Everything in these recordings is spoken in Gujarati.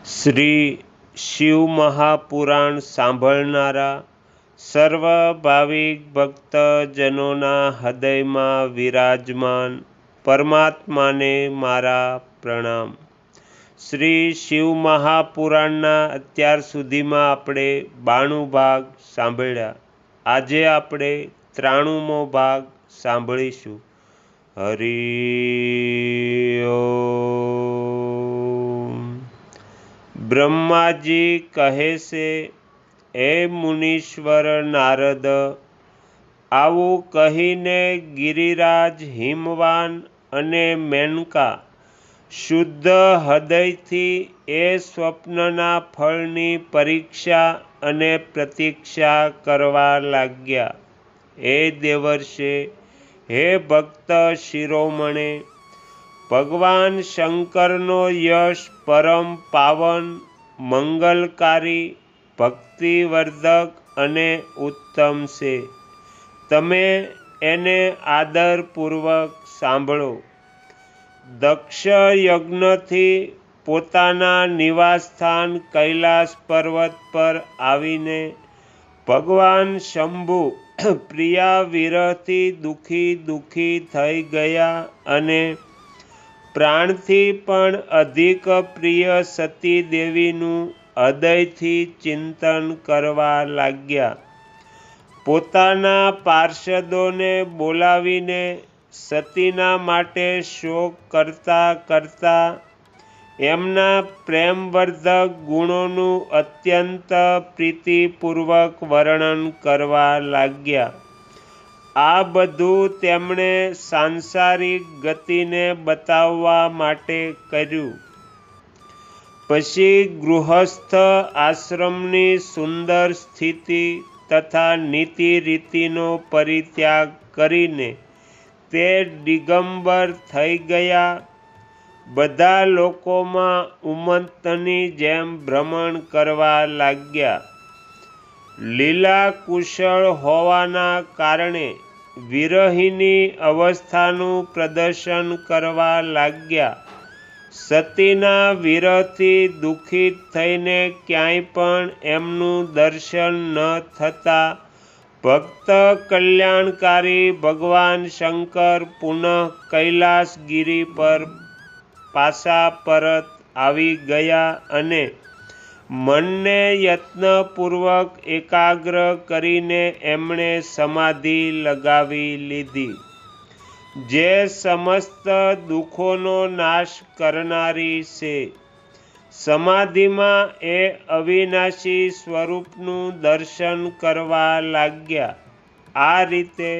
શ્રી શિવ મહાપુરાણ સાંભળનારા સર્વ ભાવિક ભક્તજનોના હૃદયમાં વિરાજમાન પરમાત્માને મારા પ્રણામ। શ્રી શિવ મહાપુરાણના અત્યાર સુધીમાં આપણે 92 ભાગ સાંભળ્યા। આજે આપણે 93મો ભાગ સાંભળીશું। હરિ ઓમ। બ્રહ્માજી કહે છે, હે મુનીશ્વર નારદ, આવું કહીને ગિરિરાજ હિમવાન અને મેનકા શુદ્ધ હૃદયથી એ સ્વપ્નના ફળની પરીક્ષા અને પ્રતીક્ષા કરવા લાગ્યા। હે દેવર્ષે, હે ભક્ત શિરોમણે, ભગવાન શંકરનો યશ પરમ પાવન, મંગલકારી, ભક્તિવર્ધક અને ઉત્તમ છે। તમે એને આદરપૂર્વક સાંભળો। દક્ષ યજ્ઞથી પોતાના નિવાસસ્થાન કૈલાસ પર્વત પર આવીને ભગવાન શંભુ પ્રિયા વિરહથી દુઃખી થઈ ગયા અને પ્રાણથી પણ અધિક પ્રિય સતી દેવીનું હૃદયથી ચિંતન કરવા લાગ્યા। પોતાના પાર્ષદોને બોલાવીને સતીના માટે શોક કરતા એમના પ્રેમવર્ધક ગુણોનું અત્યંત પ્રીતિપૂર્વક વર્ણન કરવા લાગ્યા। આ બધું તેમણે સાંસારિક ગતિને બતાવવા માટે કર્યું। પછી ગૃહસ્થ આશ્રમની સુંદર સ્થિતિ તથા નીતિ રીતિનો પરિત્યાગ કરીને તે દિગંબર થઈ ગયા। બધા લોકોમાં ઉન્મત્તની જેમ ભ્રમણ કરવા લાગ્યા। લીલા કુશળ હોવાના કારણે વિરહિની અવસ્થાનું પ્રદર્શન કરવા લાગ્યા। સતીના વિરહથી દુઃખિત થઈને ક્યાંય પણ એમનું દર્શન ન થતાં ભક્ત કલ્યાણકારી ભગવાન શંકર પુનઃ કૈલાસગિરી પર પાછા પરત આવી ગયા અને મનને યત્નપૂર્વક એકાગ્ર કરીને એમણે સમાધિ લગાવી લીધી, જે સમસ્ત દુઃખોનો નાશ કરનારી છે। સમાધિમાં એ અવિનાશી સ્વરૂપનું દર્શન કરવા લાગ્યા। આ રીતે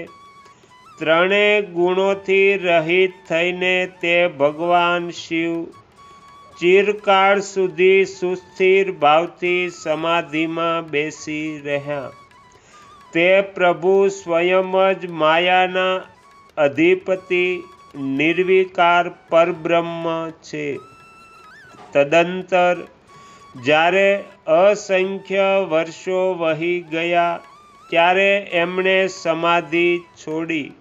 ત્રણેય ગુણોથી રહિત થઈને તે ભગવાન શિવ ચિરકાળ સુધી સુસ્થિર ભાવથી સમાધિમાં બેસી રહ્યા। તે પ્રભુ સ્વયં જ માયાના અધિપતિ નિર્વિકાર પરબ્રહ્મ છે। તદંતર જ્યારે અસંખ્ય વર્ષો વહી ગયા ત્યારે એમણે સમાધિ છોડી।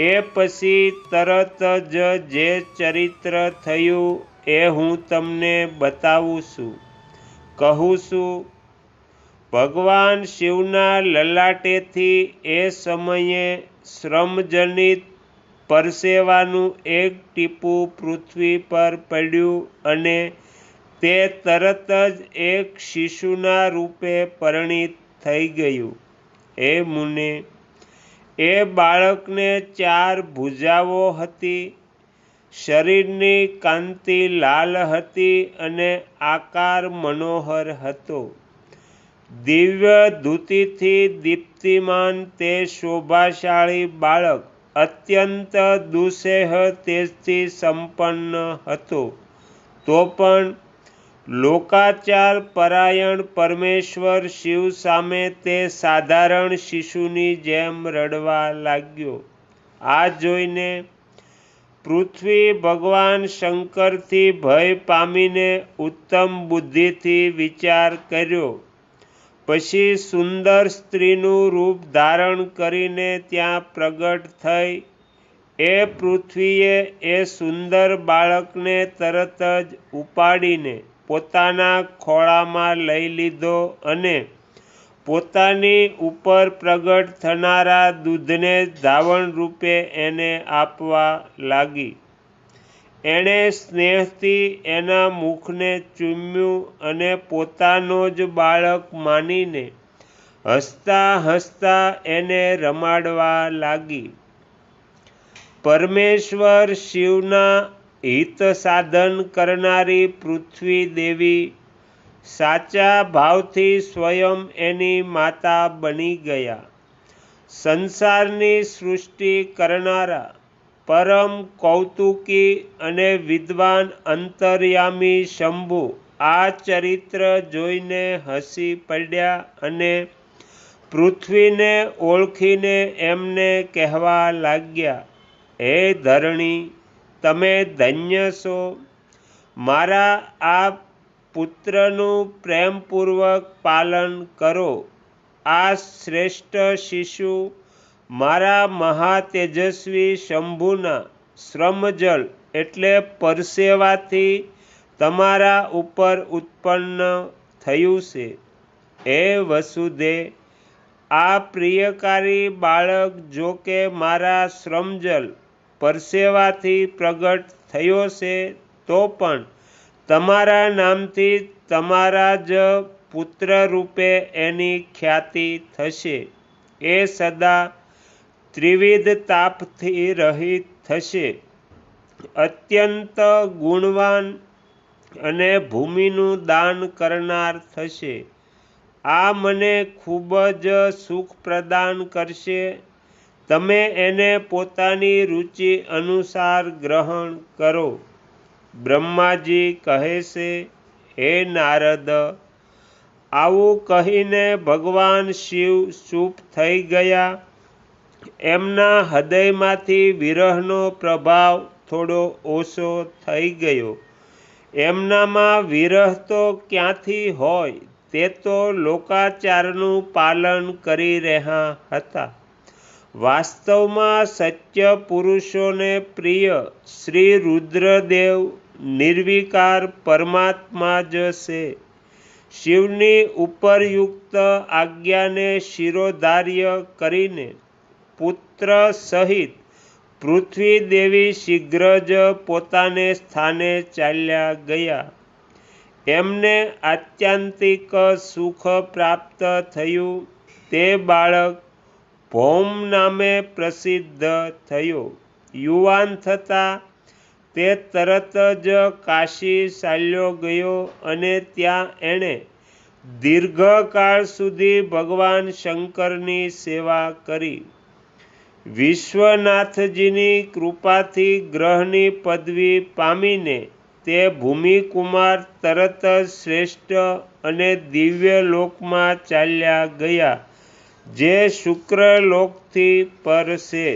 એ પછી તરત જ જે ચરિત્ર થયું એ હું તમને બતાવું છું, કહું છું। ભગવાન શિવના લલાટેથી એ સમયે શ્રમજનિત પરસેવાનું એક ટીપું પૃથ્વી પર પડ્યું અને તે તરત જ એક શિશુના રૂપે પરિણિત થઈ ગયું। હે મુને, એ બાળકને 4 ભુજાઓ હતી, શરીરની કાંતિ લાલ હતી અને આકાર મનોહર હતો। દિવ્ય ધુતીથી દીપ્તિમાન તે શોભાશાળી બાળક અત્યંત દુસ્સહ તેજથી સંપન્ન હતો। તો પણ લોકાચાર પરાયણ પરમેશ્વર શિવ સામે તે સાધારણ શિશુની જેમ રડવા લાગ્યો। આ જોઈને પૃથ્વી ભગવાન શંકરથી ભય પામીને ઉત્તમ બુદ્ધિથી વિચાર કર્યો। પછી સુંદર સ્ત્રીનું રૂપ ધારણ કરીને ત્યાં પ્રગટ થઈ એ પૃથ્વીએ એ સુંદર બાળકને તરત જ ઉપાડીને પોતાના ખોળામાં લઈ લીધો અને પોતાની ઉપર પ્રગટ થનારા દૂધને ધાવણ રૂપે એને આપવા લાગી. એણે સ્નેહથી એના મુખને ચૂમ્યું અને પોતાનો જ બાળક માનીને હસતા હસતા એને રમાડવા લાગી. પરમેશ્વર શિવના હિત સાધન કરનારી પૃથ્વી દેવી સાચા ભાવથી સ્વયં એની માતા બની ગયા. સંસારની સૃષ્ટિ કરનારા પરમ કૌતુકી અને વિદ્વાન અંતર્યામી શંભુ આ ચરિત્ર જોઈને હસી પડ્યા અને પૃથ્વીને ઓળખીને એમને કહેવા લાગ્યા, હે ધરણી, તમે ધન્ય છો. મારા આ પુત્રનું પ્રેમપૂર્વક પાલન કરો. આ શ્રેષ્ઠ શિશુ મારા મહાતેજસ્વી શંભુના શ્રમજલ એટલે પરસેવાથી તમારા ઉપર ઉત્પન્ન થયું છે. હે વસુદે, આ પ્રિયકારી બાળક જો કે મારા શ્રમજલ પરસેવાથી પ્રગટ થયો છે તો પણ તમારા નામથી તમારા જ પુત્ર રૂપે એની ખ્યાતિ થશે. એ સદા ત્રિવિધ તાપથી રહિત થશે, અત્યંત ગુણવાન અને ભૂમિનું દાન કરનાર થશે. આ મને ખૂબ જ સુખ પ્રદાન કરશે. તમે એને પોતાની રુચિ અનુસાર ગ્રહણ કરો. બ્રહ્માજી કહે છે, હે નારદ, આવું કહીને ભગવાન શિવ ચૂપ થઈ ગયા. એમના હૃદયમાંથી વિરહનો પ્રભાવ થોડો ઓછો થઈ ગયો. એમનામાં વિરહ તો ક્યાંથી હોય, તે તો લોકાચારનું પાલન કરી રહ્યા હતા. વાસ્તવમાં સત્ય પુરુષોને પ્રિય શ્રી રુદ્રદેવ નિર્વિકાર પરમાત્મા જ છે. શિવની ઉપરયુક્ત આજ્ઞાને શિરોધાર્ય કરીને પુત્ર સહિત પૃથ્વી દેવી શીઘ્ર જ પોતાને સ્થાને ચાલ્યા ગયા. એમને આત્યંતિક સુખ પ્રાપ્ત થયું. તે બાળક ભૌમ નામે પ્રસિદ્ધ થયો. યુવાન થતાં તે તરત જ કાશી ચાલ્યો ગયો અને ત્યાં એણે દીર્ઘકાળ સુધી ભગવાન શંકરની સેવા કરી. વિશ્વનાથજીની કૃપાથી ગ્રહની પદવી પામીને તે ભૂમિકુમાર તરત જ શ્રેષ્ઠ અને દિવ્ય લોકમાં ચાલ્યા ગયા, જે શુક્રલોકથી પર છે.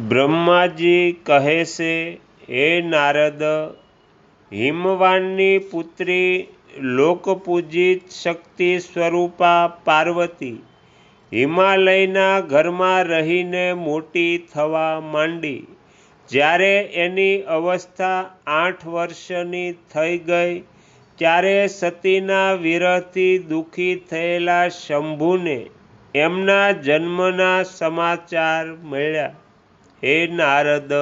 બ્રહ્માજી કહે છે, હે નારદ, હિમવાનની પુત્રી લોકપૂજિત શક્તિ સ્વરૂપા પાર્વતી હિમાલયના ઘરમાં રહીને મોટી થવા માંડી. જ્યારે એની અવસ્થા 8 વર્ષની થઈ ગઈ ત્યારે સતીના વિરહથી દુઃખી થયેલા શંભુને એમના જન્મના સમાચાર મળ્યા. હે નારદ,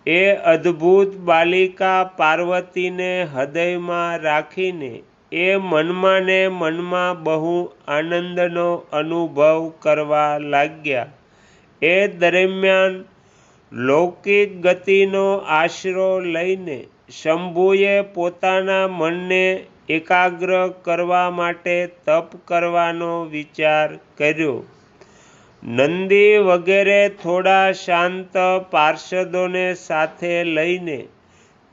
એ અદ્ભુત બાલિકા પાર્વતીને હૃદયમાં રાખીને એ મનમાં ને મનમાં બહુ આનંદનો અનુભવ કરવા લાગ્યા. એ દરમિયાન લૌકિક ગતિનો આશરો લઈને શંભુએ પોતાના મનને એકાગ્ર કરવા માટે તપ કરવાનો વિચાર કર્યો. નંદી વગેરે થોડા શાંત પાર્ષદોને સાથે લઈને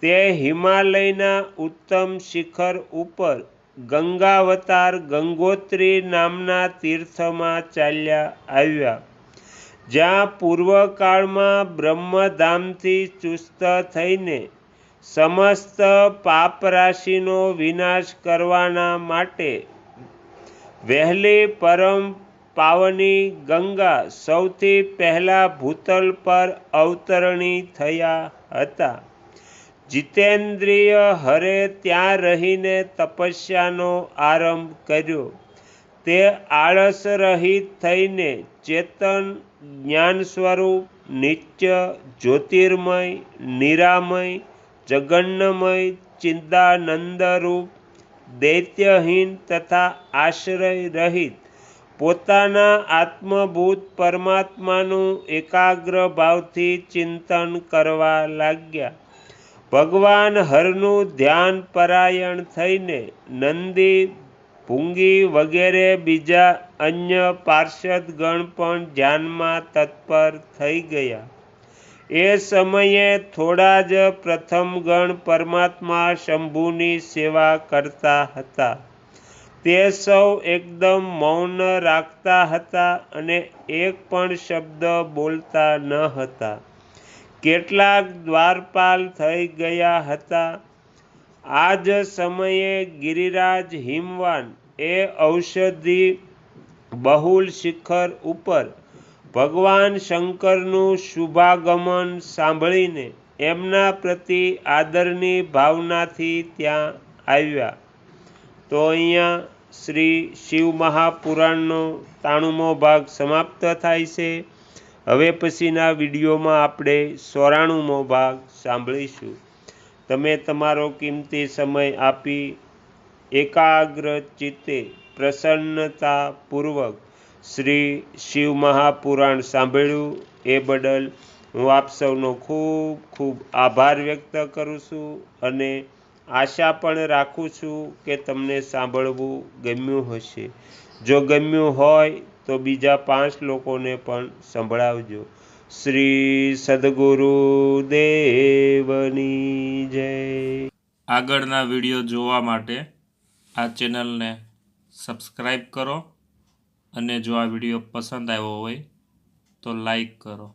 તે હિમાલયના ઉત્તમ શિખર ઉપર ગંગાવતાર ગંગોત્રી નામના તીર્થમાં ચાલ્યા આવ્યા, જ્યાં પૂર્વકાળમાં બ્રહ્મધામથી ચુસ્ત થઈને સમસ્ત પાપરાશિનો વિનાશ કરવાના માટે વહેલી પરમ પાવની ગંગા સૌથી પહેલા ભૂતલ પર અવતરણી થયા હતા. જીતેન્દ્રિય હરે ત્યાં રહીને તપસ્યાનો આરંભ કર્યો. તે આળસ રહિત થઈને ચેતન, જ્ઞાન સ્વરૂપ, નિત્ય, જ્યોતિર્મય, નિરામય, જગન્નમય, ચિદાનંદરૂપ, દૈત્યહીન તથા આશ્રય રહિત પોતાના આત્મભૂત પરમાત્માનું એકાગ્ર ભાવથી ચિંતન કરવા લાગ્યા. ભગવાન હરનું ધ્યાન પરાયણ થઈને નંદી, ભૂંગી વગેરે બીજા અન્ય પાર્ષદગણ પણ ધ્યાનમાં તત્પર થઈ ગયા. એ સમયે થોડા જ પ્રથમ ગણ પરમાત્મા શંભુની સેવા કરતા હતા. તે સૌ એકદમ મૌન રાખતા હતા અને એક પણ શબ્દ બોલતા ન હતા. કેટલાક દ્વારપાલ થઈ ગયા હતા. આ જ સમયે ગિરિરાજ હિમવાન એ ઔષધિ બહુલ શિખર ઉપર ભગવાન શંકરનું શુભાગમન સાંભળીને એમના પ્રતિ આદરની ભાવનાથી ત્યાં આવ્યા. તો અહીંયા શ્રી શિવ મહાપુરાણનો 93મો ભાગ સમાપ્ત થાય છે. હવે પછીના વિડીયોમાં આપણે 94મો ભાગ સાંભળીશું. તમે તમારો કિંમતી સમય આપી એકાગ્ર ચિત્તે પ્રસન્નતાપૂર્વક શ્રી શિવ મહાપુરાણ સાંભળ્યું એ બદલ હું આપ સૌનો ખૂબ ખૂબ આભાર વ્યક્ત કરું છું અને આશા પણ રાખું છું કે તમને સાંભળવું ગમ્યું હશે. જો ગમ્યું હોય તો બીજા 5 લોકોને પણ સંભળાવજો. શ્રી સદગુરુદેવની જય. આગળના વિડીયો જોવા માટે આ ચેનલને સબસ્ક્રાઈબ કરો અને જો આ વિડીયો પસંદ આવ્યો હોય તો લાઈક કરો.